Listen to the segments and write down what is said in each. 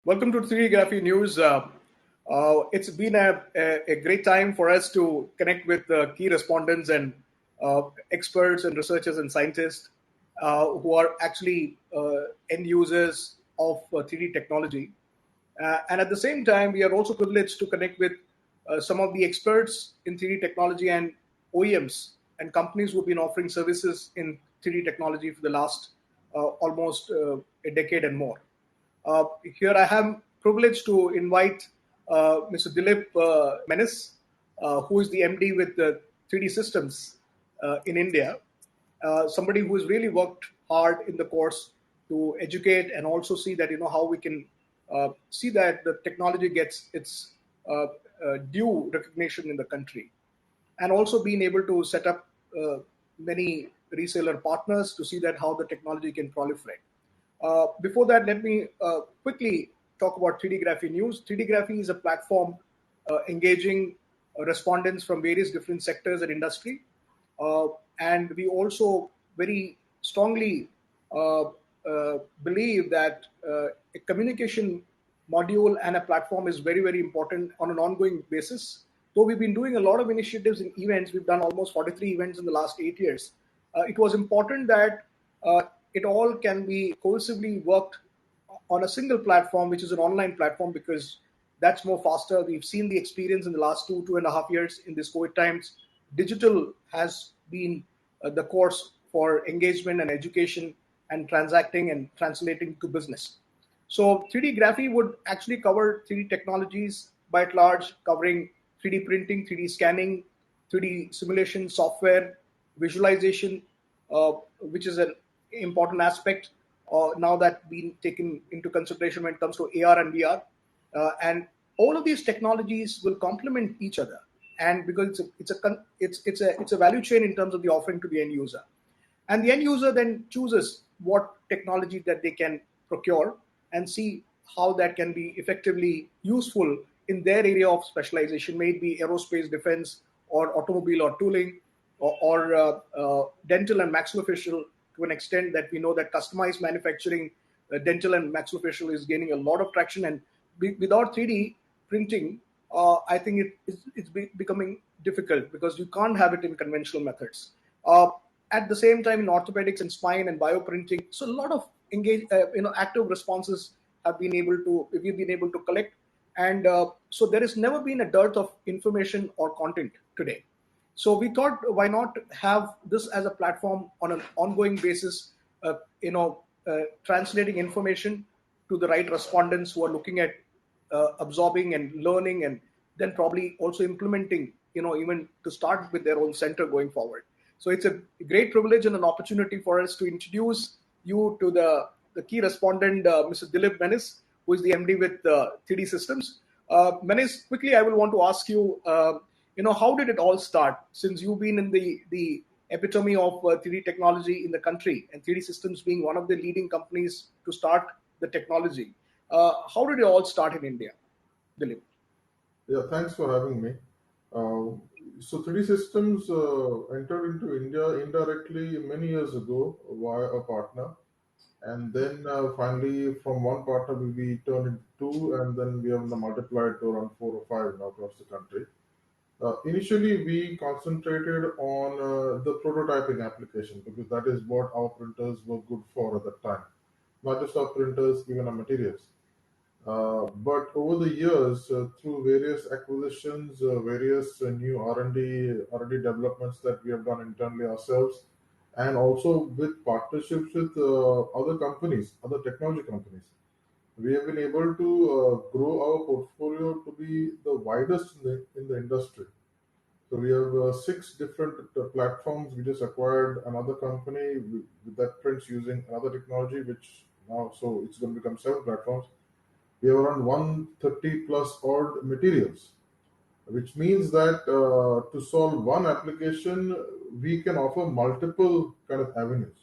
Welcome to 3D Graphy News. It's been a great time for us to connect with key respondents and experts and researchers and scientists who are actually end users of 3D technology. And at the same time, we are also privileged to connect with some of the experts in 3D technology and OEMs and companies who've been offering services in 3D technology for the last almost a decade and more. Here I am privileged to invite Mr. Deelip Menezes, who is the MD with the 3D Systems in India, somebody who has really worked hard in the course to educate and also see that how we can see that the technology gets its due recognition in the country, and also being able to set up many reseller partners to see that how the technology can proliferate. Before that, let me quickly talk about 3D Graphy News. 3D Graphy is a platform engaging respondents from various different sectors and industry. And we also very strongly believe that a communication module and a platform is very, very important on an ongoing basis. Though we've been doing a lot of initiatives and events, we've done almost 43 events in the last 8 years. It was important that it all can be cohesively worked on a single platform, which is an online platform, because that's more faster. We've seen the experience in the last 2.5 years in this COVID times. Digital has been the course for engagement and education and transacting and translating to business. So 3D Graphy would actually cover 3D technologies by at large, covering 3D printing, 3D scanning, 3D simulation, software, visualization, which is an important aspect now that being taken into consideration when it comes to AR and VR. And all of these technologies will complement each other, and because it's a value chain in terms of the offering to the end user, and the end user then chooses what technology that they can procure and see how that can be effectively useful in their area of specialization, may it be aerospace, defense, or automobile or tooling, or dental and maxillofacial, to an extent that we know that customized manufacturing, dental and maxillofacial is gaining a lot of traction. And without 3D printing, I think it's becoming difficult because you can't have it in conventional methods. At the same time, in orthopedics and spine and bioprinting, so a lot of active responses we've been able to collect, and so there has never been a dearth of information or content today. So we thought, why not have this as a platform on an ongoing basis, translating information to the right respondents who are looking at absorbing and learning, and then probably also implementing, even to start with their own center going forward. So it's a great privilege and an opportunity for us to introduce you to the key respondent, Mr. Deelip Menezes, who is the MD with 3D Systems. Menezes, quickly, I will want to ask you, how did it all start? Since you've been in the epitome of 3D technology in the country, and 3D Systems being one of the leading companies to start the technology, how did it all start in India, Deelip? Yeah, thanks for having me. So 3D Systems entered into India indirectly many years ago via a partner. And then finally, from one partner, we turned into two, and then we have multiplied to around 4 or 5 now across the country. Initially, we concentrated on the prototyping application because that is what our printers were good for at that time. Not just our printers, even our materials. But over the years, through various acquisitions, various new R&D developments that we have done internally ourselves, and also with partnerships with other companies, other technology companies, we have been able to grow our portfolio to be the widest in the industry. So we have 6 different platforms. We just acquired another company that prints using another technology, which now, so it's going to become 7 platforms. We have around 130 plus odd materials, which means that to solve one application, we can offer multiple kind of avenues,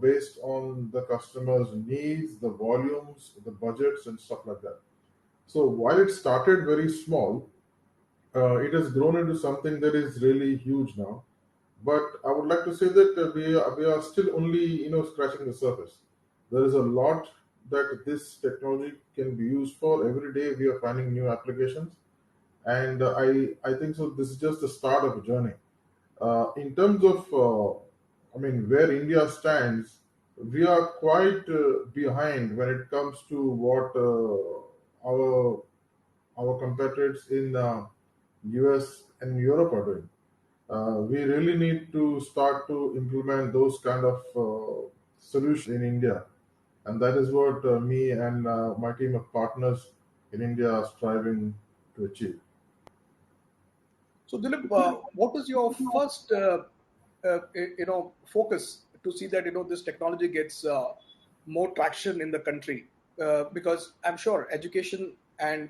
based on the customer's needs, the volumes, the budgets, and stuff like that. So while it started very small, it has grown into something that is really huge now. But I would like to say that we are still only scratching the surface. There is a lot that this technology can be used for. Every day we are finding new applications, and I think so. This is just the start of a journey. In terms of, where India stands, we are quite behind when it comes to what our competitors in US and Europe are doing. We really need to start to implement those kind of solutions in India, and that is what me and my team of partners in India are striving to achieve. So, Dilip, what is your first, focus to see that this technology gets more traction in the country? Because I'm sure education and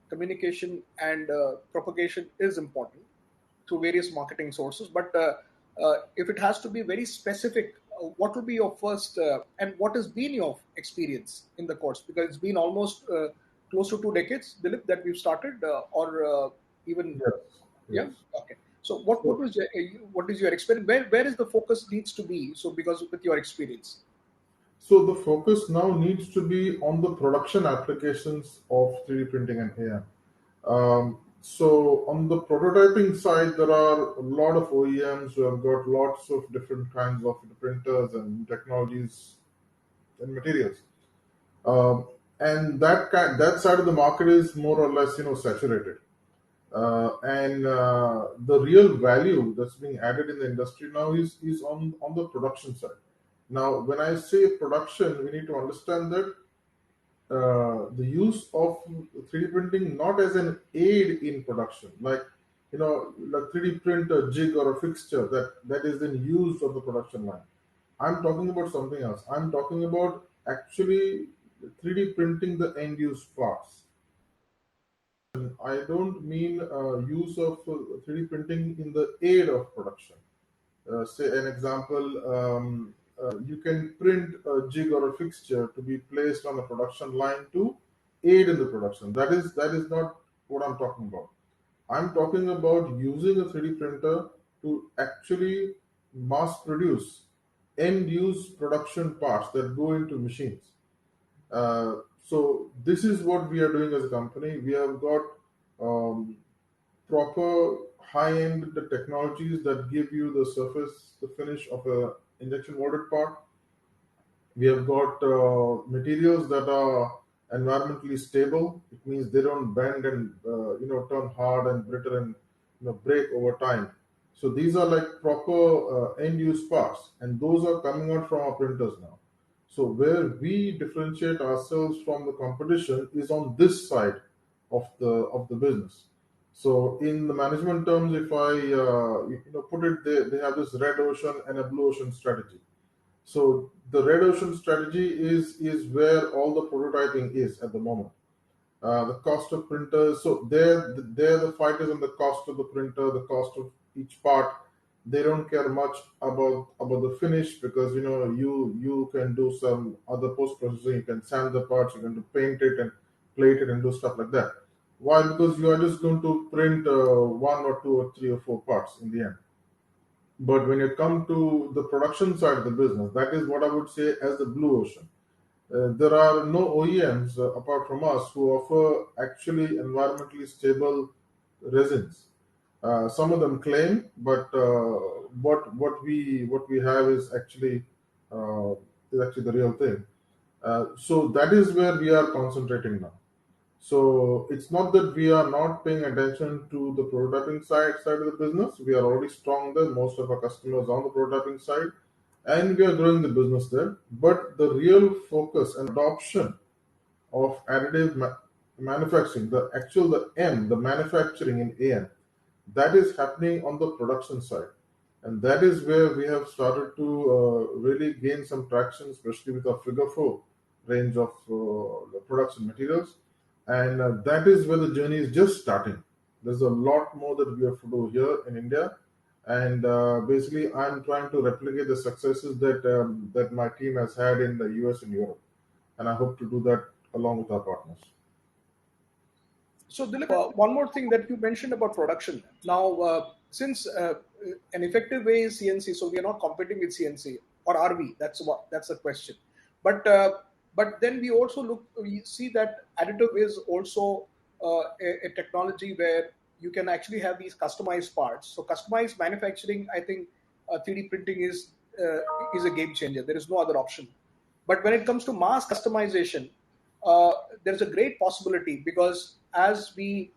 communication and propagation is important through various marketing sources. But if it has to be very specific, what will be your first, and what has been your experience in the course? Because it's been almost close to 2 decades, Dilip, that we've started, or even Yes, yeah. yes. Okay. So what So, was what is your experience? Where is the focus needs to be? So because with your experience. So the focus now needs to be on the production applications of 3D printing and AI. So on the prototyping side, there are a lot of OEMs who have got lots of different kinds of printers and technologies and materials. Um, and that side of the market is more or less saturated. And the real value that's being added in the industry now is on the production side. Now, when I say production, we need to understand that the use of 3D printing not as an aid in production, like 3D print a jig or a fixture that is then used on the production line. I'm talking about something else. I'm talking about actually 3D printing the end use parts. I don't mean use of 3D printing in the aid of production. Say an example, you can print a jig or a fixture to be placed on a production line to aid in the production. That is not what I'm talking about. I'm talking about using a 3D printer to actually mass produce end use production parts that go into machines. So this is what we are doing as a company. We have got um, proper high-end technologies that give you the finish of a injection molded part. We have got materials that are environmentally stable. It means they don't bend and turn hard and brittle and break over time. So these are like proper end-use parts, and those are coming out from our printers now. So where we differentiate ourselves from the competition is on this side of the business. So in the management terms, if I put it, they have this red ocean and a blue ocean strategy. So the red ocean strategy is where all the prototyping is at the moment. The cost of printers. So there the fight is on the cost of the printer, the cost of each part. They don't care much about the finish because you can do some other post processing. You can sand the parts. You can do paint it and plate it and do stuff like that. Why? Because you are just going to print one or two or three or four parts in the end. But when you come to the production side of the business, that is what I would say as the blue ocean. There are no OEMs apart from us who offer actually environmentally stable resins. Some of them claim, but what we have uh, is actually the real thing. So that is where we are concentrating now. So it's not that we are not paying attention to the prototyping side of the business. We are already strong there. Most of our customers on the prototyping side, and we are growing the business there. But the real focus and adoption of additive manufacturing, the manufacturing in AM, that is happening on the production side. And that is where we have started to really gain some traction, especially with our Figure 4 range of the production materials. And that is where the journey is just starting. There's a lot more that we have to do here in India. And basically, I'm trying to replicate the successes that my team has had in the US and Europe. And I hope to do that along with our partners. So Dilip, one more thing that you mentioned about production. Now, since an effective way is CNC, so we are not competing with CNC, or are we? That's the question. But But then we see that additive is also a technology where you can actually have these customized parts. So customized manufacturing, I think 3D printing is a game changer. There is no other option. But when it comes to mass customization, uh, there's a great possibility, because as we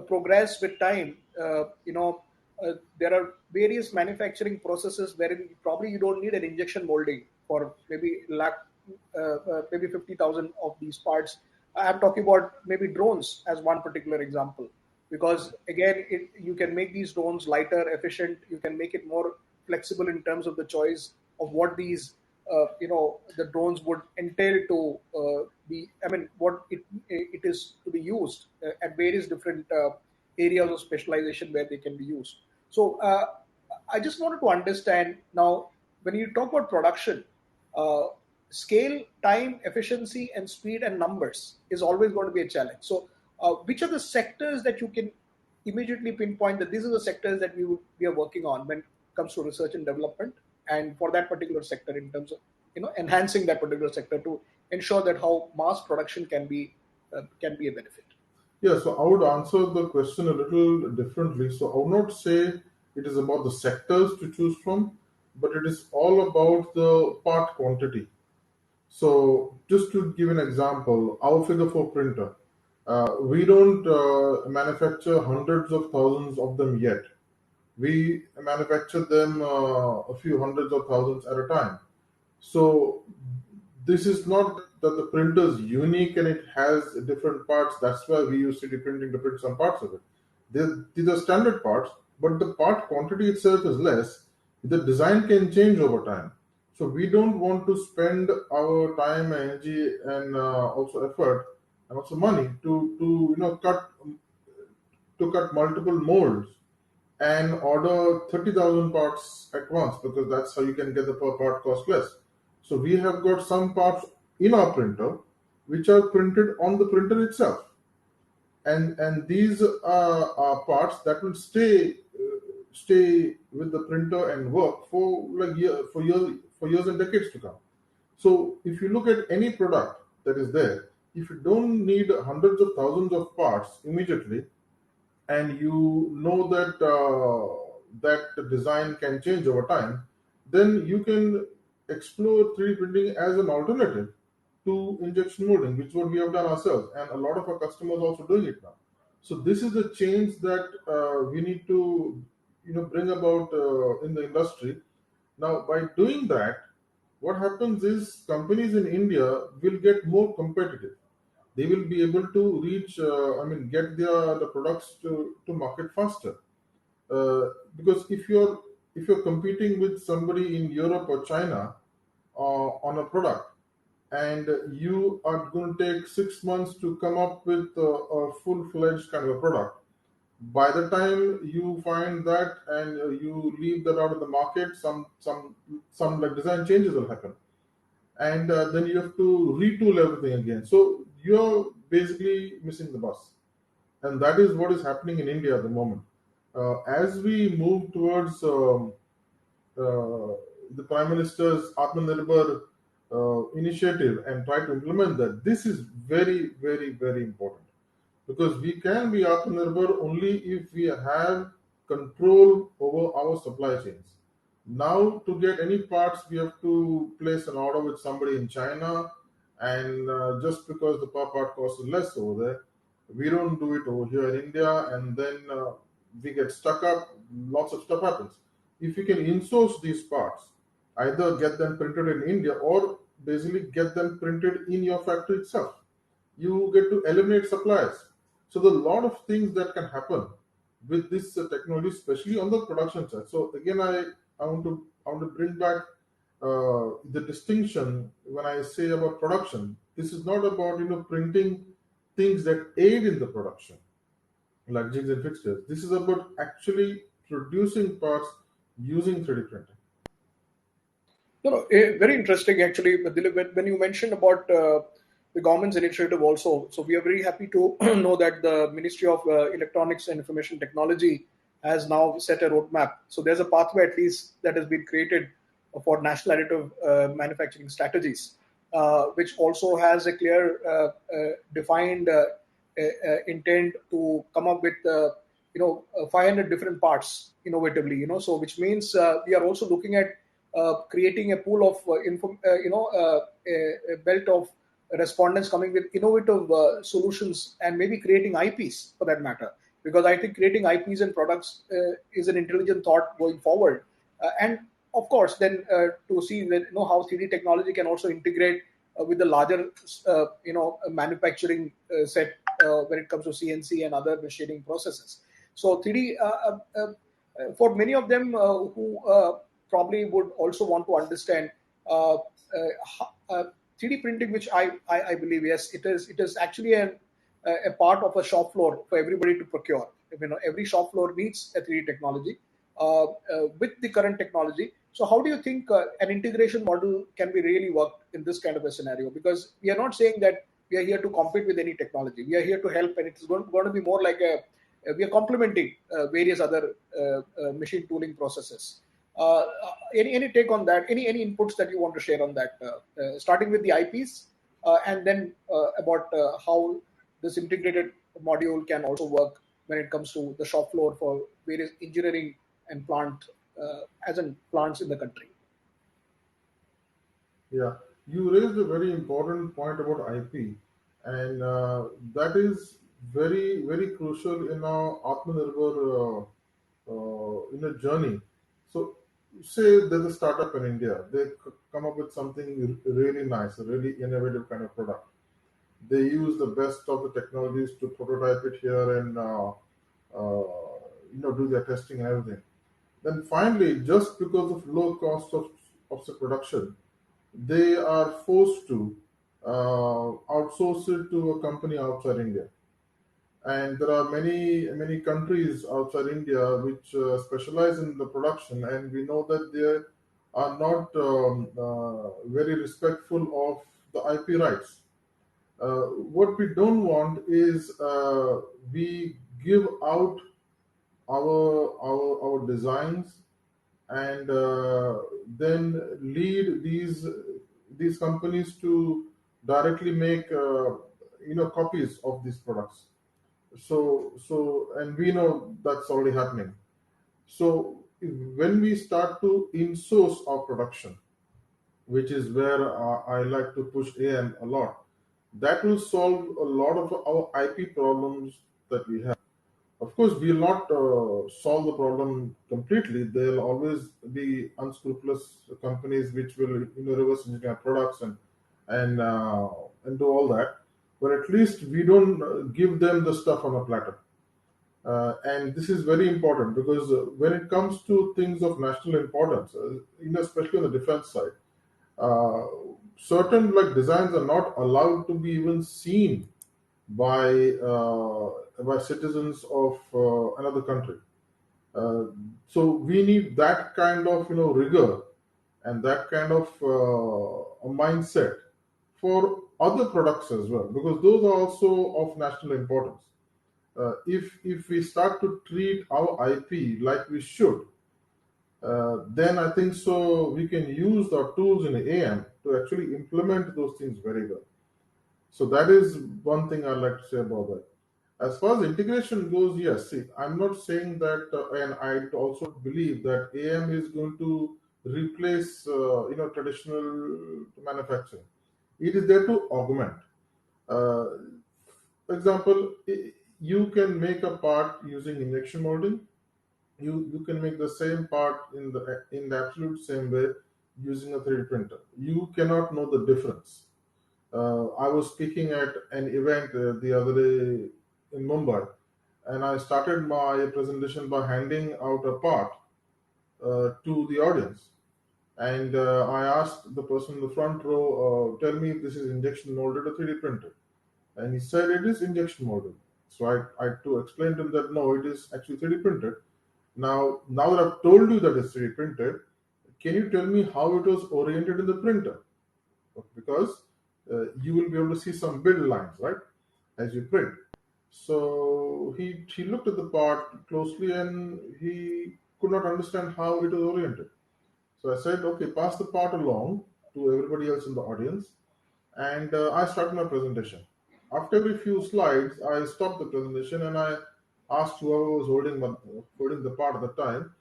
progress with time, there are various manufacturing processes wherein probably you don't need an injection molding for maybe 50,000 of these parts. I'm talking about maybe drones as one particular example, because again, you can make these drones lighter, efficient. You can make it more flexible in terms of the choice of what the drones would entail to be. I mean, what it is to be used at various different areas of specialization where they can be used. So I just wanted to understand now, when you talk about production, uh, scale, time, efficiency, and speed and numbers is always going to be a challenge. So, which are the sectors that you can immediately pinpoint that these are the sectors that we are working on when it comes to research and development, and for that particular sector, in terms of enhancing that particular sector to ensure that how mass production can be a benefit. Yeah, so I would answer the question a little differently. So I would not say it is about the sectors to choose from, but it is all about the part quantity. So just to give an example, our figure 4 printer, we don't manufacture hundreds of thousands of them yet. We manufacture them a few hundreds of thousands at a time. So this is not that the printer is unique and it has different parts. That's why we use 3D printing to print some parts of it. These are standard parts, but the part quantity itself is less. The design can change over time. So we don't want to spend our time, energy, and also effort and also money to cut multiple molds and order 30,000 parts at once, because that's how you can get the per part cost less. So we have got some parts in our printer which are printed on the printer itself, and these are parts that will stay with the printer and work for years and decades to come. So if you look at any product that is there, if you don't need hundreds of thousands of parts immediately, and you know that the design can change over time, then you can explore 3D printing as an alternative to injection molding, which is what we have done ourselves, and a lot of our customers are also doing it now. So this is a change that we need to bring about in the industry. Now, by doing that, what happens is companies in India will get more competitive. They will be able to reach, get the products to market faster. Because if you're competing with somebody in Europe or China on a product, and you are going to take 6 months to come up with a full-fledged kind of a product, by the time you find that and you leave that out of the market, some like design changes will happen, and then you have to retool everything again. So you're basically missing the bus, and that is what is happening in India at the moment. As we move towards uh, the Prime Minister's Atmanirbhar initiative and try to implement that, this is very, very, very important, because we can be Atmanirbhar only if we have control over our supply chains. Now, to get any parts, we have to place an order with somebody in China, and just because the per part cost is less over there, we don't do it over here in India, and then we get stuck up. Lots of stuff happens. If you can insource these parts, either get them printed in India or basically get them printed in your factory itself, you get to eliminate suppliers. So there are a lot of things that can happen with this technology, especially on the production side. So again, I want to bring back the distinction when I say about production. This is not about printing things that aid in the production, like jigs and fixtures. This is about actually producing parts using 3D printing. No, no, very interesting actually. But Dilip, when you mentioned about the government's initiative also, so we are very happy to know that the Ministry of Electronics and Information Technology has now set a roadmap. So there's a pathway at least that has been created for national additive manufacturing strategies. which also has a clear defined intent to come up with 500 different parts innovatively. So which means we are also looking at creating a pool of a belt of respondents coming with innovative solutions, and maybe creating IPs for that matter. Because I think creating IPs and products is an intelligent thought going forward. And of course, then to see that, how 3D technology can also integrate with the larger manufacturing set when it comes to CNC and other machining processes. So 3D for many of them who probably would also want to understand uh, 3D printing, which I believe, yes, it is actually a part of a shop floor for everybody to procure. Every shop floor needs a 3D technology with the current technology. So how do you think an integration model can be really worked in this kind of a scenario? Because we are not saying that we are here to compete with any technology. We are here to help, and it's going to be more like we are complementing various other machine tooling processes. Any take on that? Any inputs that you want to share on that? Starting with the IPs, and then about how this integrated module can also work when it comes to the shop floor for various engineering and plant, as in plants in the country. Yeah, you raised a very important point about IP, and that is very, very crucial in our Atmanirbhar in a journey. So, say there's a startup in India, they come up with something really nice, a really innovative kind of product. They use the best of the technologies to prototype it here and do their testing and everything. Then finally, just because of low cost of the production, they are forced to outsource it to a company outside India. And there are many countries outside India which specialize in the production, and we know that they are not very respectful of the IP rights. What we don't want is we give out our designs and then lead these companies to directly make copies of these products. And we know that's already happening. So when we start to in-source our production, which is where I like to push AM a lot, that will solve a lot of our IP problems that we have. Of course, we will not solve the problem completely. There will always be unscrupulous companies which will reverse engineer products and do all that. But at least we don't give them the stuff on a platter. And this is very important because when it comes to things of national importance, especially on the defense side, uh, certain like designs are not allowed to be even seen by citizens of another country. Uh, so we need that kind of rigor and that kind of a mindset for other products as well, because those are also of national importance. If we start to treat our IP like we should, then I think so we can use our tools in AM to actually implement those things very well. So that is one thing I'd like to say about that. As far as integration goes, yes. See, I'm not saying that, and I also believe that AM is going to replace, traditional manufacturing. It is there to augment. Uh, for example, you can make a part using injection molding. You can make the same part in the absolute same way using a 3D printer. You cannot know the difference. I was speaking at an event the other day in Mumbai, and I started my presentation by handing out a part to the audience. And I asked the person in the front row, tell me if this is injection molded or 3D printed. And he said it is injection molded. So I to explain to him that no, it is actually 3D printed. Now that I've told you that it's 3D printed, can you tell me how it was oriented in the printer? Because you will be able to see some build lines, right, as you print. So he looked at the part closely and he could not understand how it was oriented. So I said, okay, pass the part along to everybody else in the audience. and I started my presentation. After every few slides, I stopped the presentation and I asked whoever was holding the part at the time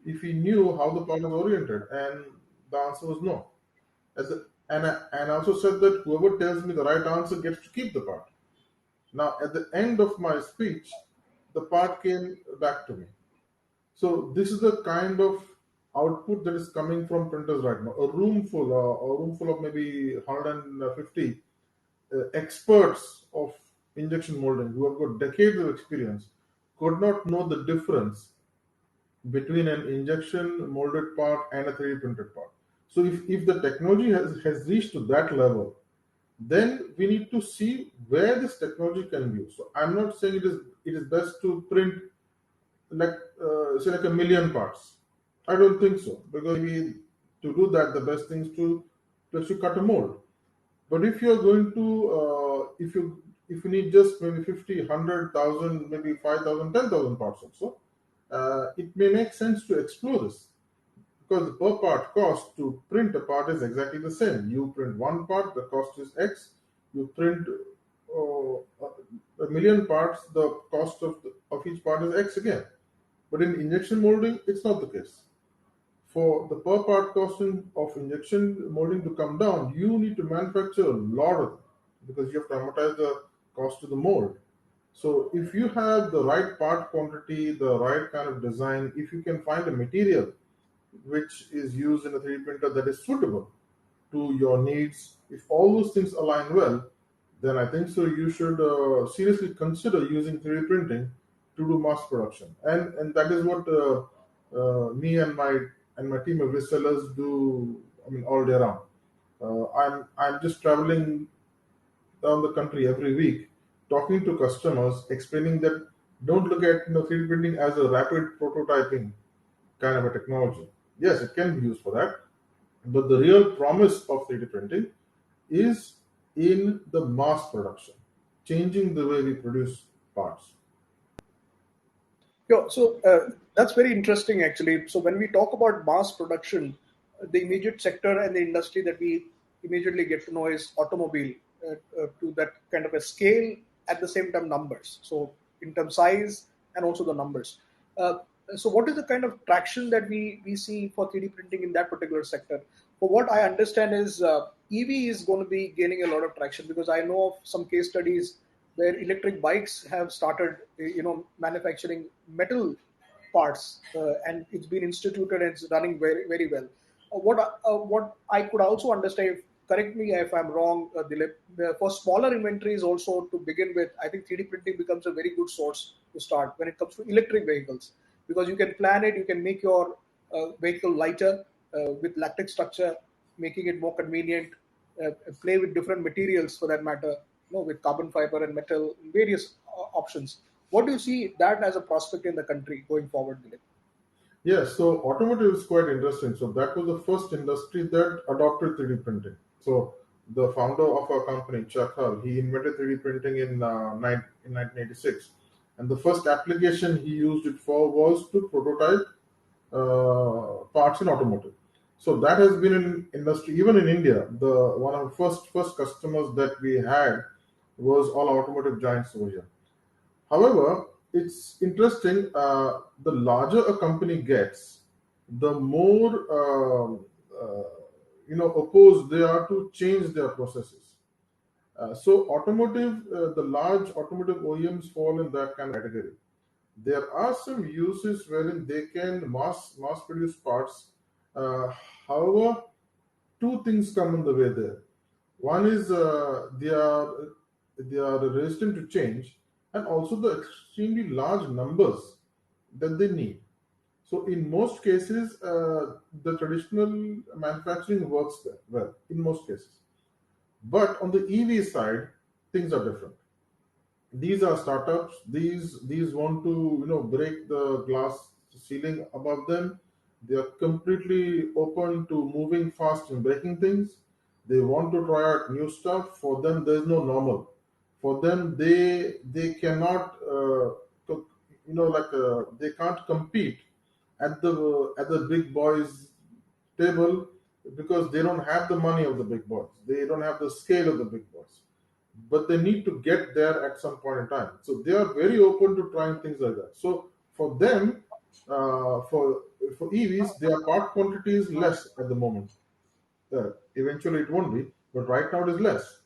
if he knew how the part was oriented, and the answer was no. And I also said that whoever tells me the right answer gets to keep the part. Now, at the end of my speech, the part came back to me. So this is the kind of output that is coming from printers right now. A room full of maybe 150 experts of injection molding who have got decades of experience could not know the difference between an injection molded part and a 3D printed part. So if the technology has reached to that level, then we need to see where this technology can be used. So I'm not saying it is best to print like say like a million parts. I don't think so, because maybe to do that the best thing is to actually cut a mold. But if you're going to if you need just maybe 50, 100,000, maybe 5,000, 10,000 parts also, it may make sense to explore this, because the per part cost to print a part is exactly the same. You print one part, the cost is X. You print a million parts, the cost of each part is X again. But in injection molding, it's not the case. For the per part costing of injection molding to come down, you need to manufacture a lot of them, because you have to amortize the cost to the mold. So if you have the right part quantity, the right kind of design, if you can find a material which is used in a 3D printer that is suitable to your needs, if all those things align well, then I think so you should seriously consider using 3D printing to do mass production. And that is what me and my team of resellers do. I mean, all day round. I'm just traveling down the country every week, talking to customers, explaining that don't look at 3D printing as a rapid prototyping kind of a technology. Yes, it can be used for that, but the real promise of 3D printing is in the mass production, changing the way we produce parts. Yeah, so that's very interesting actually. So when we talk about mass production, the immediate sector and the industry that we immediately get to know is automobile, to that kind of a scale, at the same time numbers. So in terms size and also the numbers. Uh, so what is the kind of traction that we see for 3D printing in that particular sector? For what I understand is EV is going to be gaining a lot of traction, because I know of some case studies where electric bikes have started, manufacturing metal parts, and it's been instituted and it's running very very well. What I could also understand, correct me if I'm wrong, Dilip, for smaller inventories also to begin with, I think 3D printing becomes a very good source to start when it comes to electric vehicles, because you can plan it, you can make your vehicle lighter with lactic structure, making it more convenient, play with different materials for that matter, with carbon fiber and metal, various options. What do you see that as a prospect in the country going forward, Dilip? Yes, so automotive is quite interesting. So that was the first industry that adopted 3D printing. So the founder of our company, Chuck Hull, he invented 3D printing in 1986, and the first application he used it for was to prototype parts in automotive. So that has been an industry. Even in India, the one of the first customers that we had was all automotive giants over here. However, it's interesting. The larger a company gets, the more opposed they are to change their processes. So, the large automotive OEMs fall in that kind of category. There are some uses wherein they can mass produce parts. Uh, However, two things come in the way there. One is they are resistant to change, and also the extremely large numbers that they need. So in most cases, the traditional manufacturing works there well in most cases. But on the EV side, things are different. These are startups. These want to break the glass ceiling above them. They are completely open to moving fast and breaking things. They want to try out new stuff. For them there is no normal. For them, they cannot they can't compete at the big boys table because they don't have the money of the big boys. They don't have the scale of the big boys. But they need to get there at some point in time. So they are very open to trying things like that. So for them, for EVs, their part quantity is less at the moment. Eventually it won't be, but right now it is less.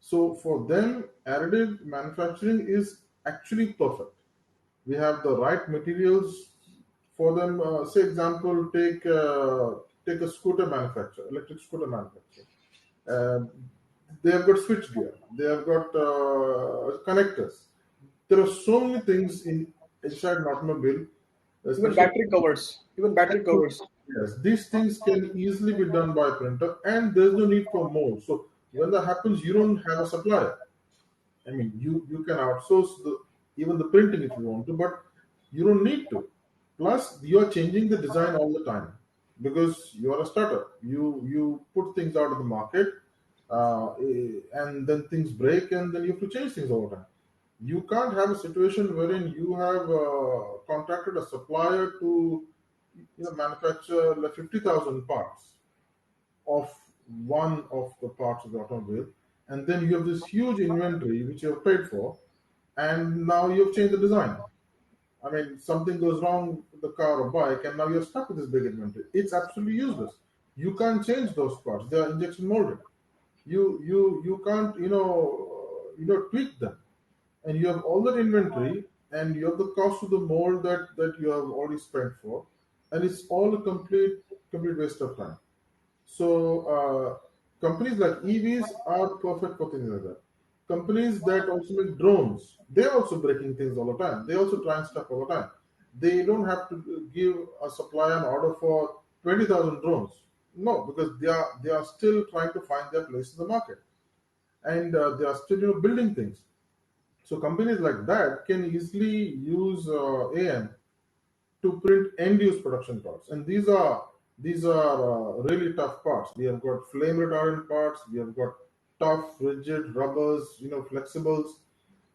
So for them, additive manufacturing is actually perfect. We have the right materials for them. Say example, take a scooter manufacturer, electric scooter manufacturer. Uh, they have got switch gear. They have got connectors. There are so many things inside an automobile, Even especially. battery covers. Even battery covers. Yes, these things can easily be done by printer, and there's no need for more. So when that happens, you don't have a supplier. I mean, you can outsource even the printing if you want to, but you don't need to. Plus, you are changing the design all the time because you are a startup. You put things out of the market, and then things break, and then you have to change things all the time. You can't have a situation wherein you have contracted a supplier to manufacture like 50,000 parts of one of the parts of the automobile, and then you have this huge inventory which you have paid for, and now you have changed the design. I mean, something goes wrong with the car or bike, and now you're stuck with this big inventory. It's absolutely useless. You can't change those parts; they are injection molded. You can't tweak them, and you have all that inventory, and you have the cost of the mold that you have already spent for, and it's all a complete waste of time. So companies like EVs are perfect for things like that. Companies that also make drones, they're also breaking things all the time. They also trying stuff all the time. They don't have to give a supplier an order for 20,000 drones. No, because they are still trying to find their place in the market, and they are still building things. So companies like that can easily use AM to print end-use production parts, and these are really tough parts. We have got flame retardant parts. We have got tough, rigid rubbers, flexibles.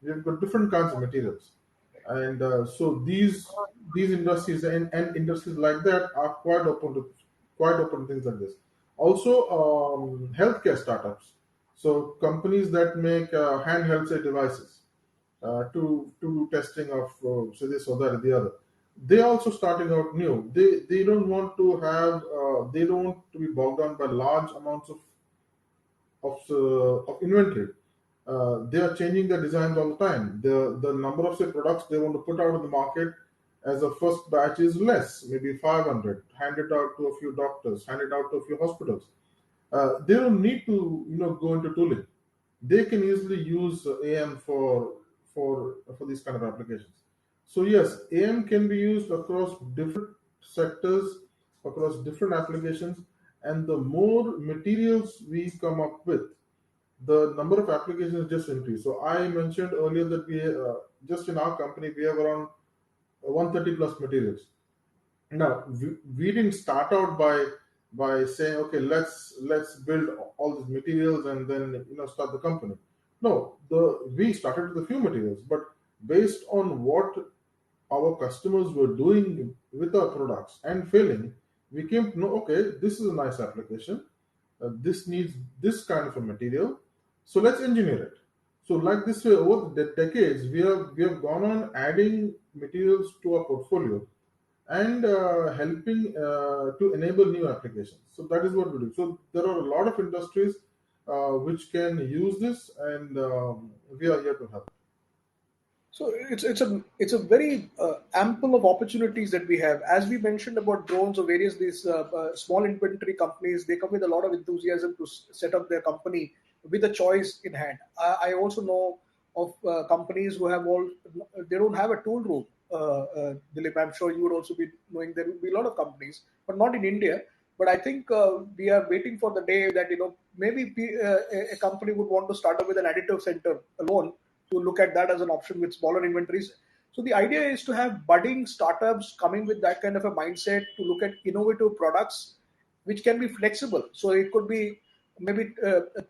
We have got different kinds of materials, and so these industries and industries like that are quite open to things like this. Also, healthcare startups. So companies that make handheld say devices to do testing of say this or that or the other. They are also starting out new. They don't want to have they don't want to be bogged down by large amounts of inventory. They are changing their designs all the time. The number of say products they want to put out in the market as a first batch is less, maybe 500, hand it out to a few doctors, hand it out to a few hospitals. They don't need to go into tooling. They can easily use AM for these kind of applications. So yes, AM can be used across different sectors, across different applications, and the more materials we come up with, the number of applications just increase. So I mentioned earlier that we just in our company we have around 130 plus materials. Now we didn't start out by saying, okay, let's build all these materials and then start the company. No, the we started with a few materials, but based on what our customers were doing with our products and failing, we came to know, okay, this is a nice application. This needs this kind of a material, so let's engineer it. So like this way, over the decades, we have gone on adding materials to our portfolio and helping to enable new applications. So that is what we do. So there are a lot of industries which can use this, and we are here to help. So it's a very ample of opportunities that we have. As we mentioned about drones or various these small inventory companies, they come with a lot of enthusiasm to set up their company with a choice in hand. I also know of companies who have all they don't have a tool room. Dilip, I'm sure you would also be knowing there will be a lot of companies, but not in India. But I think we are waiting for the day that maybe a company would want to start up with an additive center alone to look at that as an option with smaller inventories. So the idea is to have budding startups coming with that kind of a mindset to look at innovative products which can be flexible. So it could be maybe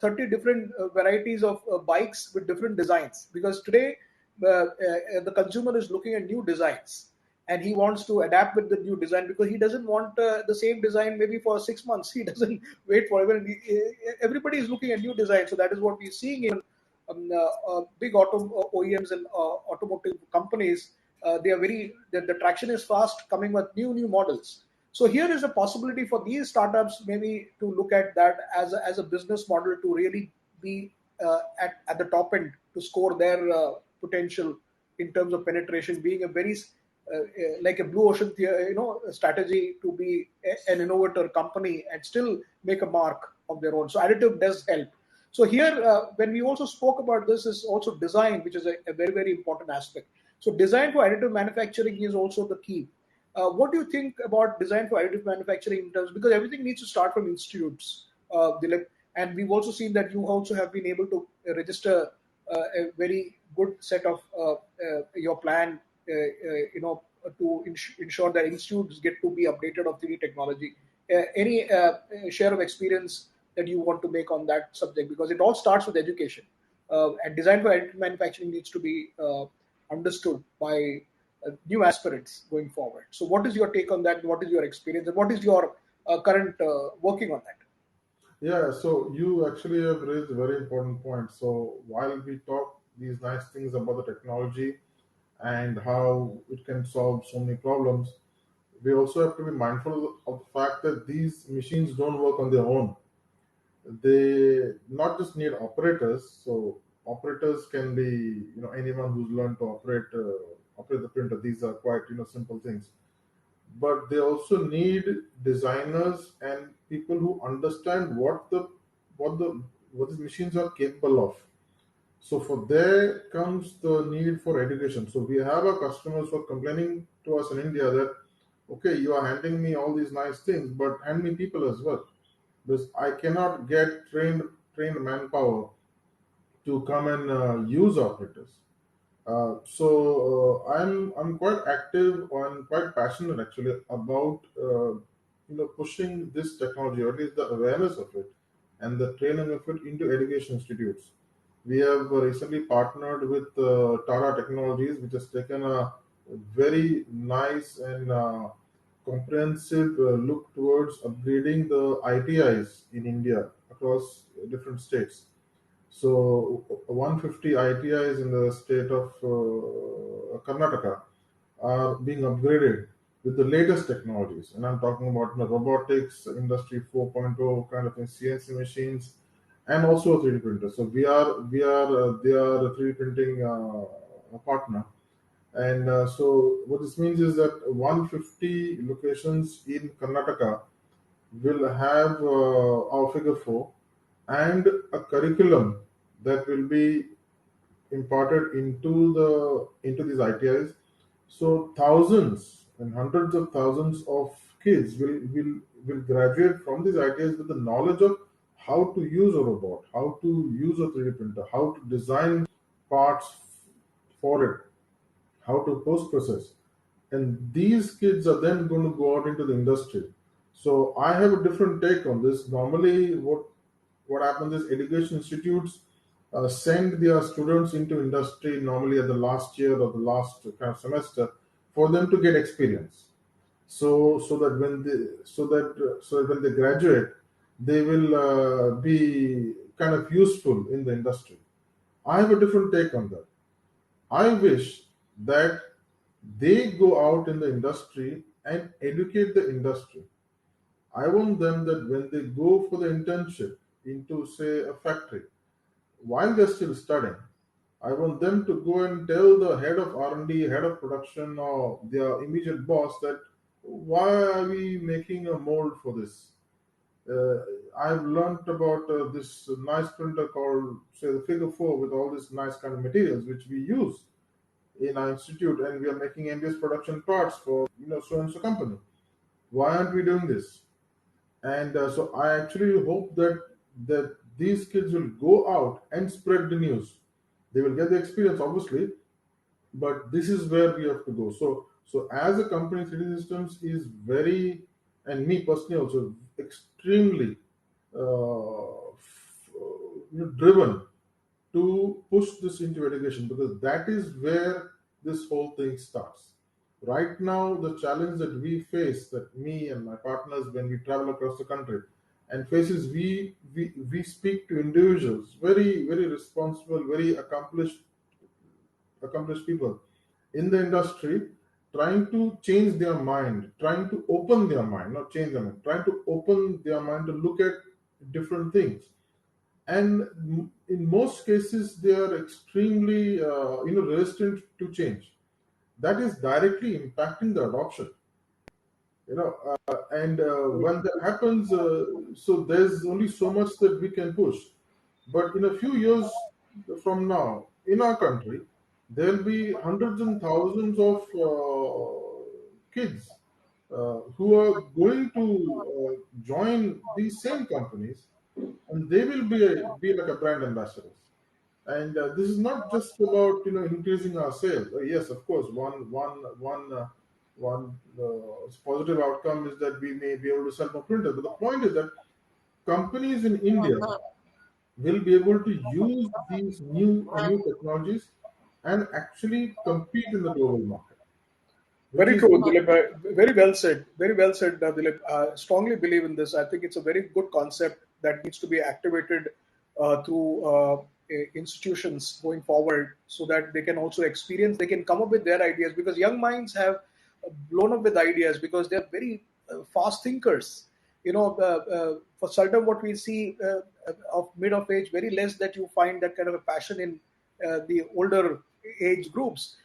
30 different varieties of bikes with different designs because today the consumer is looking at new designs. and he wants to adapt with the new design because he doesn't want the same design maybe for 6 months. He doesn't wait for it. Everybody is looking at new design. So that is what we're seeing in big OEMs and automotive companies. They are the traction is fast, coming with new models. So here is a possibility for these startups maybe to look at that as a business model to really be at the top end to score their potential in terms of penetration, being a very like a blue ocean strategy to be an innovator company and still make a mark of their own. So additive does help. So here, when we also spoke about this, is also design, which is a very important aspect. So design for additive manufacturing is also the key. What do you think about design for additive manufacturing in terms, because everything needs to start from institutes, Dilip, and we've also seen that you also have been able to register a very good set of your plan, to ensure that institutes get to be updated of 3D technology. Any share of experience that you want to make on that subject? Because it all starts with education, and design for additive manufacturing needs to be understood by new aspirants going forward. So, what is your take on that? What is your experience, and what is your current working on that? Yeah, so you actually have raised a very important point. So while we talk these nice things about the technology and how it can solve so many problems, we also have to be mindful of the fact that these machines don't work on their own. They not just need operators. So operators can be, anyone who's learned to operate the printer. These are quite, simple things. But they also need designers and people who understand what the what these machines are capable of. So for there comes the need for education. So we have our customers who are complaining to us in India that, okay, you are handing me all these nice things, but hand me people as well, because I cannot get trained manpower to come and use operators. I'm quite active and quite passionate actually about pushing this technology, or at least the awareness of it and the training of it into education institutes. We have recently partnered with Tata Technologies, which has taken a very nice and comprehensive look towards upgrading the ITIs in India across different states. So 150 ITIs in the state of Karnataka are being upgraded with the latest technologies, and I'm talking about robotics, Industry 4.0 kind of thing, CNC machines, and also a 3D printer. So they are a 3D printing a partner, and so what this means is that 150 locations in Karnataka will have our figure four and a curriculum that will be imparted into these ITIs. So thousands and hundreds of thousands of kids will graduate from these ITIs with the knowledge of how to use a robot, how to use a 3D printer, how to design parts for it, how to post process. And these kids are then going to go out into the industry. So I have a different take on this. Normally, what happens is education institutes send their students into industry normally at the last year or the last kind of semester for them to get experience. So that when they graduate, they will be kind of useful in the industry. I have a different take on that. I wish that they go out in the industry and educate the industry. I want them that when they go for the internship into, say, a factory, while they're still studying, I want them to go and tell the head of R&D, head of production, or their immediate boss that why are we making a mold for this? Uh, I've learned about this nice printer called, say, the Figure 4 with all these nice kind of materials which we use in our institute, and we are making MBS production parts for so and so company. Why aren't we doing this? And so I actually hope that these kids will go out and spread the news. They will get the experience, obviously, but this is where we have to go. So as a company, 3D Systems is very, and me personally also, extremely driven to push this into education, because that is where this whole thing starts. Right now, the challenge that we face, that me and my partners, when we travel across the country, and faces, we speak to individuals, very responsible, very accomplished people in the industry, trying to change their mind, trying to open their mind, not change their mind, trying to open their mind to look at different things. And in most cases, they are extremely resistant to change. That is directly impacting the adoption. And when that happens, so there's only so much that we can push. But in a few years from now, in our country, there'll be hundreds and thousands of kids who are going to join these same companies, and they will be like a brand ambassadors. And this is not just about increasing our sales. Yes, of course, one positive outcome is that we may be able to sell more printers. But the point is that companies in India will be able to use these new technologies and actually compete in the global market, which Very is true, Dilip. Very well said. Very well said, Dilip. Strongly believe in this. I think it's a very good concept that needs to be activated through institutions going forward, so that they can also experience, they can come up with their ideas, because young minds have blown up with ideas because they're very fast thinkers. For certain, what we see of mid of age, very less that you find that kind of a passion in the older age groups,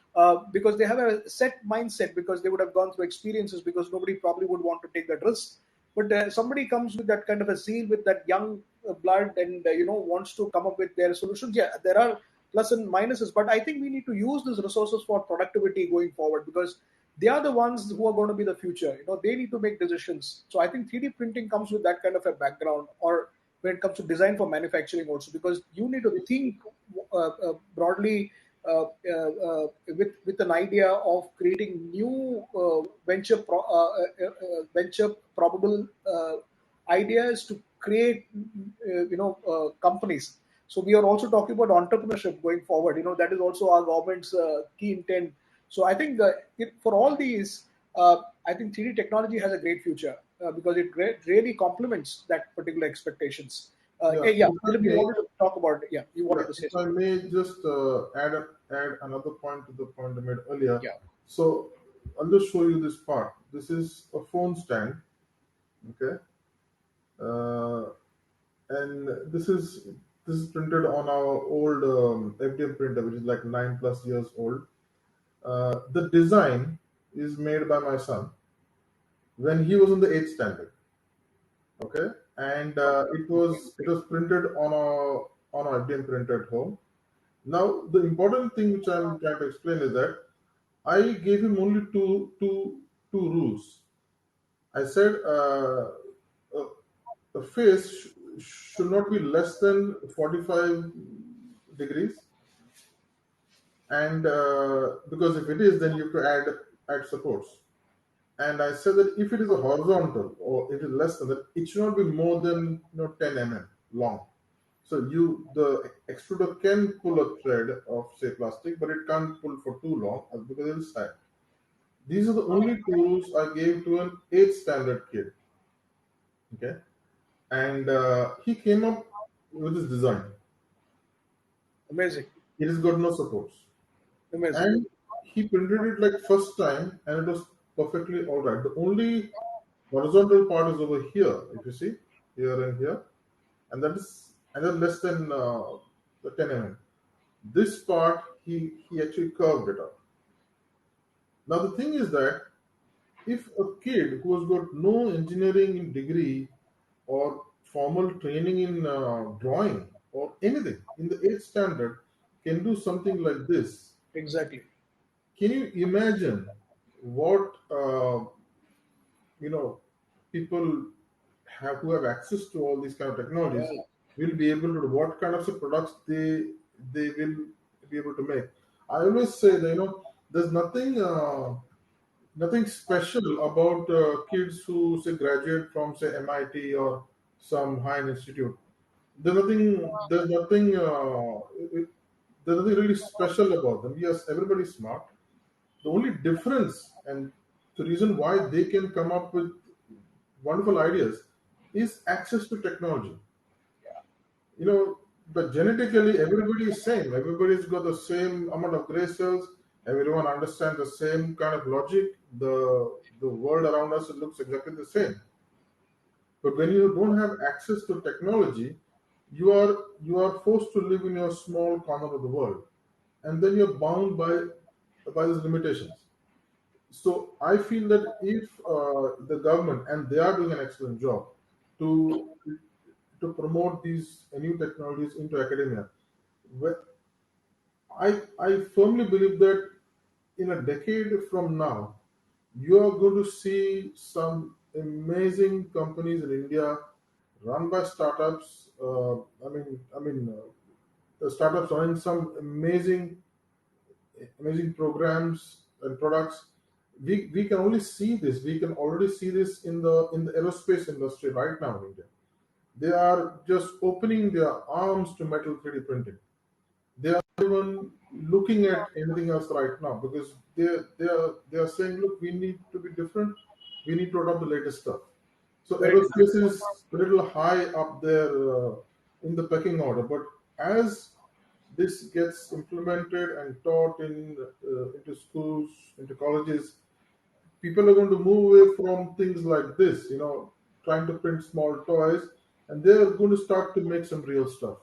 because they have a set mindset, because they would have gone through experiences, because nobody probably would want to take that risk. But somebody comes with that kind of a zeal, with that young blood, and wants to come up with their solutions. Yeah, there are plus and minuses, but I think we need to use these resources for productivity going forward, because they are the ones who are going to be the future. They need to make decisions. So I think 3D printing comes with that kind of a background, or when it comes to design for manufacturing also, because you need to think broadly, with an idea of creating new venture probable ideas to create companies. So we are also talking about entrepreneurship going forward. That is also our government's key intent. So I think for all these, I think 3D technology has a great future, because it really complements that particular expectations. yeah. Yeah, If I Dilip, you may, wanted to talk about it. Yeah, you yeah, wanted to say if I something. may just add another point to the point I made earlier. Yeah. So I'll just show you this part. This is a phone stand, okay, uh, and this is printed on our old FDM printer, which is like 9+ years old. The design is made by my son when he was in the eighth standard. Okay, and it was printed on a IBM printer at home. Now the important thing which I'm trying to explain is that I gave him only two rules. I said uh, the face should not be less than 45 degrees, and because if it is, then you have to add supports. And I said that if it is a horizontal or it is less than that, it should not be more than 10 mm long. So the extruder can pull a thread of say plastic, but it can't pull for too long because it will sag. These are the only two rules I gave to an eighth standard kid. Okay, and he came up with this design. Amazing. It has got no supports, Amazing. and he printed it like first time, and it was perfectly all right. The only horizontal part is over here, if you see here and here, and that is another less than the 10 mm. This part he actually curved it up. Now the thing is that if a kid who has got no engineering degree or formal training in drawing or anything in the eighth standard can do something like this, Exactly. can you imagine what you know people who have access to all these kind of technologies Yeah. will be able to, what kind of products they will be able to make. I always say that there's nothing special about kids who say graduate from say MIT or some high-end institute. There's nothing really special about them. Yes, everybody's smart, The only difference and the reason why they can come up with wonderful ideas is access to technology. You know, but genetically everybody is same. Everybody's got the same amount of gray cells. Everyone understands the same kind of logic. The world around us, it looks exactly the same. But when you don't have access to technology, you are forced to live in your small corner of the world, and then you're bound by these limitations. So I feel that if the government, and they are doing an excellent job to to promote these new technologies into academia, I firmly believe that in a decade from now, you are going to see some amazing companies in India run by startups. The startups running some amazing programs and products. We can only see this. We can already see this in the aerospace industry right now in India. They are just opening their arms to metal 3D printing. They are not even looking at anything else right now because they are saying, look, we need to be different. We need to adopt the latest stuff. So Very true. aerospace is a little high up there in the pecking order, but as this gets implemented and taught into schools, into colleges, people are going to move away from things like this, trying to print small toys, and they are going to start to make some real stuff.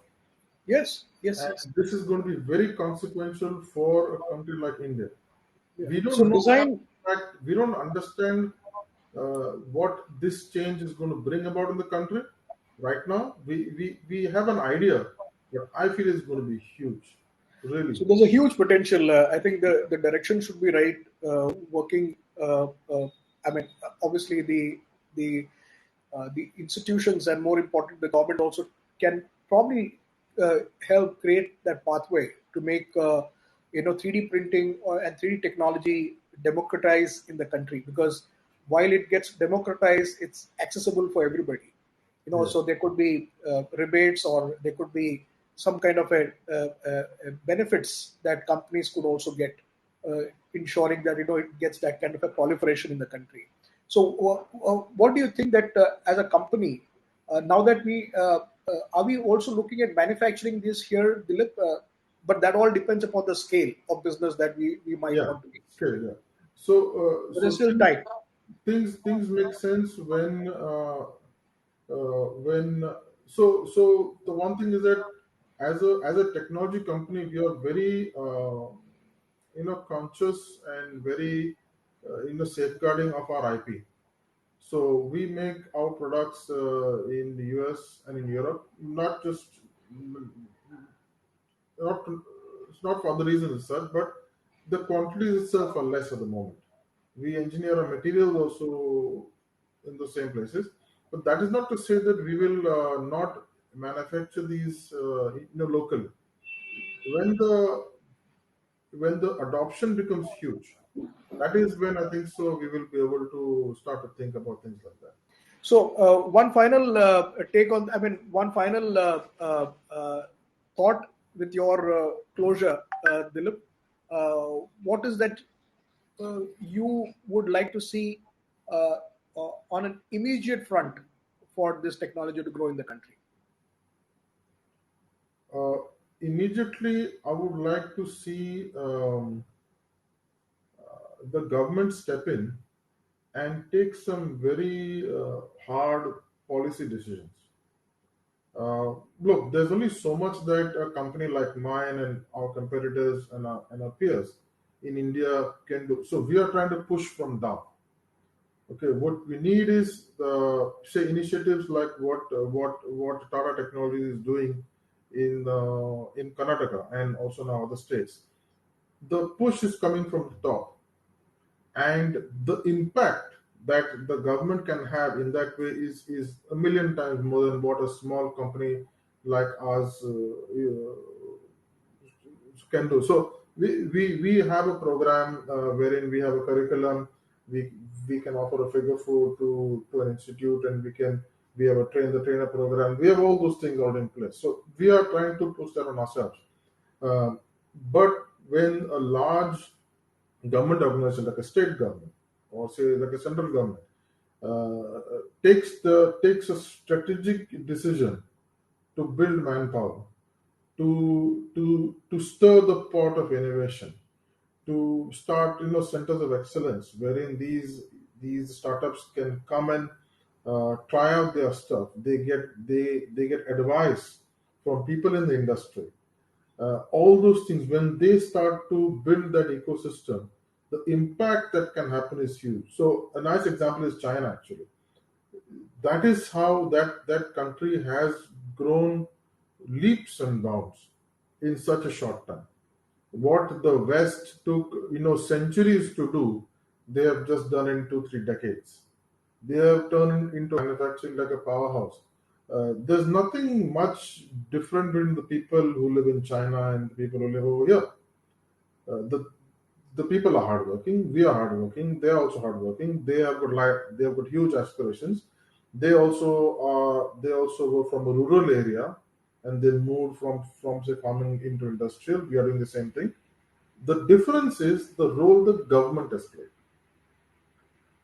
Yes, yes, yes. And this is going to be very consequential for a country like India. Yeah. We So don't know, design, in fact, we don't understand what this change is going to bring about in the country. Right now, we have an idea, but I feel it's going to be huge, really so huge. there's a huge potential. I think the direction should be right. Working, I mean, obviously the institutions and more important the government also can probably help create that pathway to make 3D printing and 3D technology democratize in the country, because while it gets democratized, it's accessible for everybody. So Yes, there could be rebates, or there could be some kind of benefits that companies could also get, ensuring that it gets that kind of a proliferation in the country. So what do you think that as a company, now that are we also looking at manufacturing this here, Dilip? But that all depends upon the scale of business that we might yeah, want to be. okay, yeah. So But it's so still tight. things make sense when so the one thing is that as a technology company, we are very conscious and very safeguarding of our IP. So we make our products in the US and in Europe, not it's not for the reasons such, but the quantities itself are less at the moment. We engineer our materials also in the same places, but that is not to say that we will not manufacture these locally. When the adoption becomes huge, that is when I think so we will be able to start to think about things like that. So, one final take on, I mean, one final thought with your closure, Dilip. What is that you would like to see on an immediate front for this technology to grow in the country? Uh, Immediately, I would like to see the government step in and take some very hard policy decisions. Look, there's only so much that a company like mine and our competitors and our peers in India can do. So we are trying to push from down. Okay, what we need is say initiatives like what Tata Technologies is doing in Karnataka and also now other states. The push is coming from the top, and the impact that the government can have in that way is a million times more than what a small company like us can do. So we have a program wherein we have a curriculum. We can offer a figure food to an institute, and we have a trainer program. We have all those things already in place. So we are trying to push that on ourselves. Uh, but when a large government organization like a state government or say like a central government takes a strategic decision to build manpower, to stir the pot of innovation, to start centers of excellence wherein these startups can come and try out their stuff. They get advice from people in the industry. All those things, when they start to build that ecosystem, the impact that can happen is huge. So a nice example is China. Actually, that is how that country has grown leaps and bounds in such a short time. What the West took centuries to do, they have just done in 2 3 decades. They have turned into manufacturing like a powerhouse. There's nothing much different between the people who live in China and the people who live over here. The people are hardworking. We are hardworking. They are also hardworking. They have got huge aspirations. They also were from a rural area, and they moved from say farming into industrial. We are doing the same thing. The difference is the role the government has played,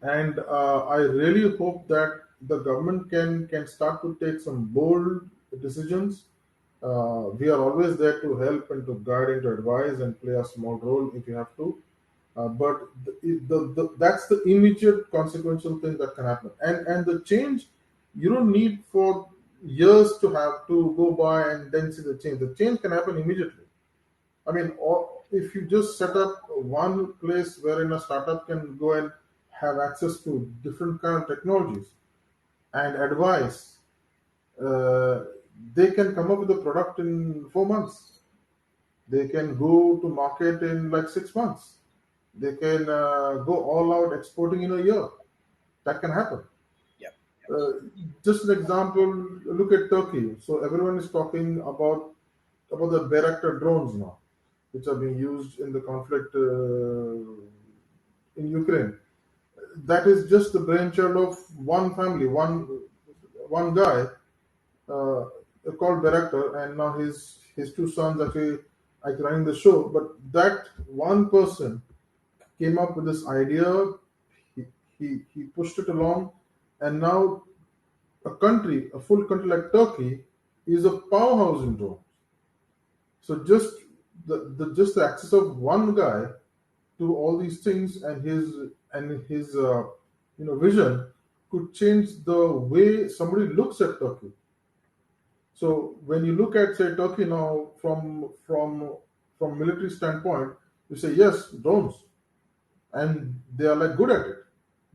and I really hope that the government can start to take some bold decisions. We are always there to help and to guide and to advise and play a small role if you have to. But that's the immediate consequential thing that can happen, and the change you don't need for years to have to go by and then see the change. The change can happen immediately. I mean, or if you just set up one place wherein a startup can go and have access to different kind of technologies and advice, uh, they can come up with a product in 4 months. They can go to market in like 6 months. They can go all out exporting in a year. That can happen. Yeah. Uh, just an example, look at Turkey. So everyone is talking about the Bayraktar drones now, which are being used in the conflict in Ukraine. That is just the brainchild of one family, one guy uh, called Bayraktar, and now his two sons actually are running the show. But that one person came up with this idea. He, he pushed it along, and now a full country like Turkey, is a powerhouse in drones. So just the access of one guy to all these things and his vision could change the way somebody looks at Turkey. So when you look at say Turkey now from military standpoint, you say yes, drones, and they are like good at it.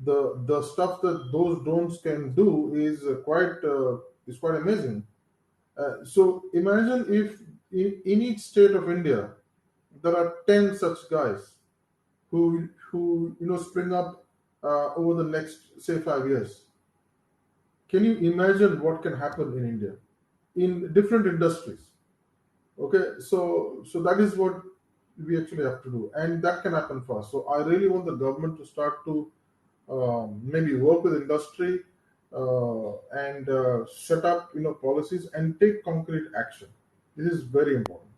The stuff that those drones can do is quite amazing. So imagine if in each state of India there are 10 such guys who spring up over the next say 5 years. Can you imagine what can happen in India in different industries? Okay, so that is what we actually have to do, and that can happen fast. So I really want the government to start to maybe work with industry and set up policies and take concrete action. This is very important.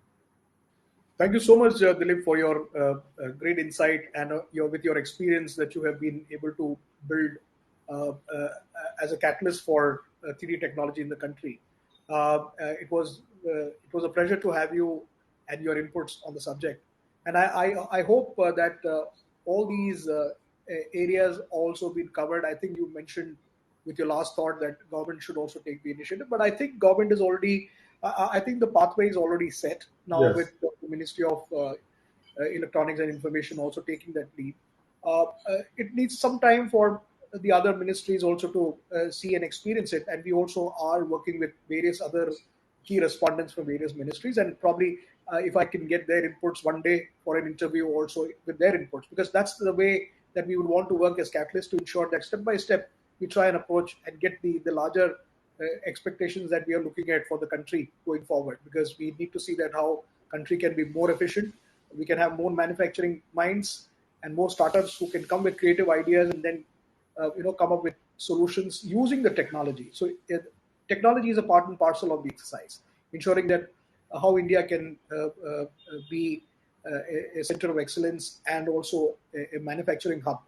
Thank you so much, Dilip, for your great insight and with your experience that you have been able to build as a catalyst for 3D technology in the country. It was a pleasure to have you and your inputs on the subject. And I hope that all these areas also been covered. I think you mentioned with your last thought that government should also take the initiative, but I think government is already. I think the pathway is already set now Yes. with the Ministry of Electronics and Information also taking that lead. It needs some time for the other ministries also to see and experience it, and we also are working with various other key respondents from various ministries, and probably if I can get their inputs one day for an interview also with their inputs, because that's the way that we would want to work as catalysts to ensure that step by step we try and approach and get the larger expectations that we are looking at for the country going forward, because we need to see that how country can be more efficient, we can have more manufacturing minds and more startups who can come with creative ideas and then come up with solutions using the technology. So technology is a part and parcel of the exercise, ensuring that how India can be a center of excellence and also a manufacturing hub,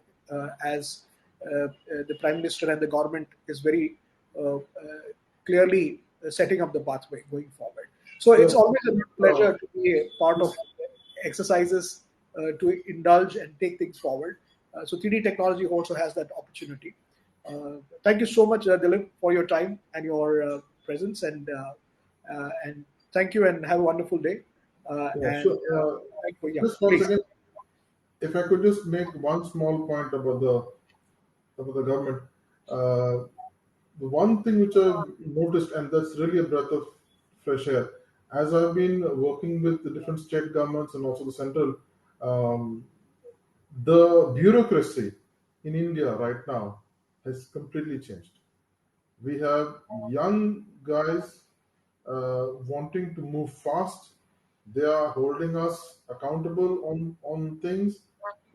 as the Prime Minister and the government is very clearly setting up the pathway going forward. So Yeah. it's always a Uh, pleasure to be a part of exercises to indulge and take things forward. So 3D technology also has that opportunity. Thank you so much, Deelip, for your time and your presence, and thank you and have a wonderful day. yeah. And So, thank you. Yeah, just once please. again, if I could just make one small point about the government. Uh, the one thing which I've noticed, and that's really a breath of fresh air, as I've been working with the different state governments and also the central, um, the bureaucracy in India right now has completely changed. We have young guys wanting to move fast. They are holding us accountable on things,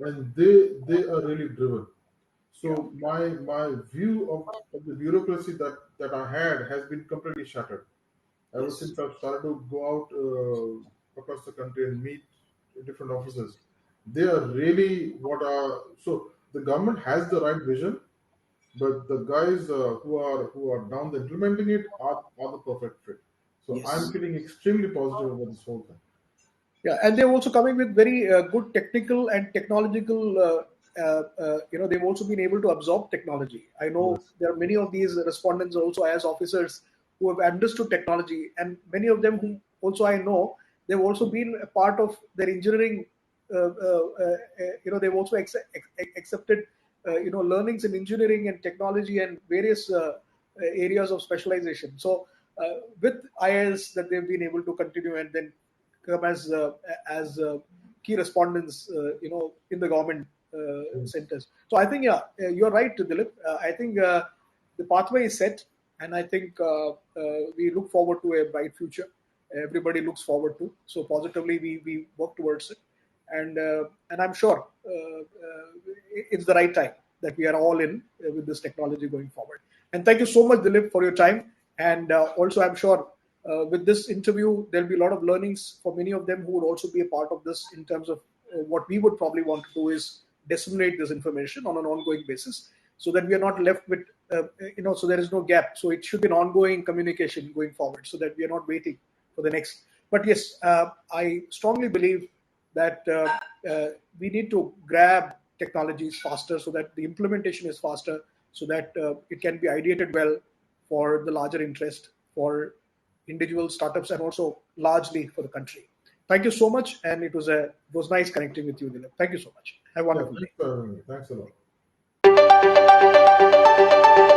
and they are really driven. Yeah. So my view of the bureaucracy that I had has been completely shattered ever Yes. since I've started to go out across the country and meet different offices. They are really what are so the government has the right vision, but the guys who are down the implementing it are the perfect fit. So I'm Yes. feeling extremely positive about this whole thing. Yeah, and they're also coming with very good technical and technological. They've also been able to absorb technology. I know Yes. there are many of these respondents also as officers who have understood technology, and many of them who also I know they've also been a part of their engineering. They've also accepted learnings in engineering and technology and various areas of specialization. So with IIS that they've been able to continue and then come as key respondents, in the government Mm. centers. So I think, yeah, you're right, Dilip. I think the pathway is set, and I think we look forward to a bright future. Everybody looks forward to. So positively, we work towards it, and I'm sure it's the right time that we are all in with this technology going forward. And thank you so much, Dilip, for your time. And also, I'm sure with this interview, there'll be a lot of learnings for many of them who would also be a part of this in terms of what we would probably want to do is disseminate this information on an ongoing basis so that we are not left with, so there is no gap. So it should be an ongoing communication going forward so that we are not waiting for the next. But yes, I strongly believe that we need to grab technologies faster so that the implementation is faster so that it can be ideated well for the larger interest for individual startups and also largely for the country. Thank you so much, and it was nice connecting with you, Dilip. Thank you so much. Have a Yeah, wonderful thanks day. for having me. Thanks a lot.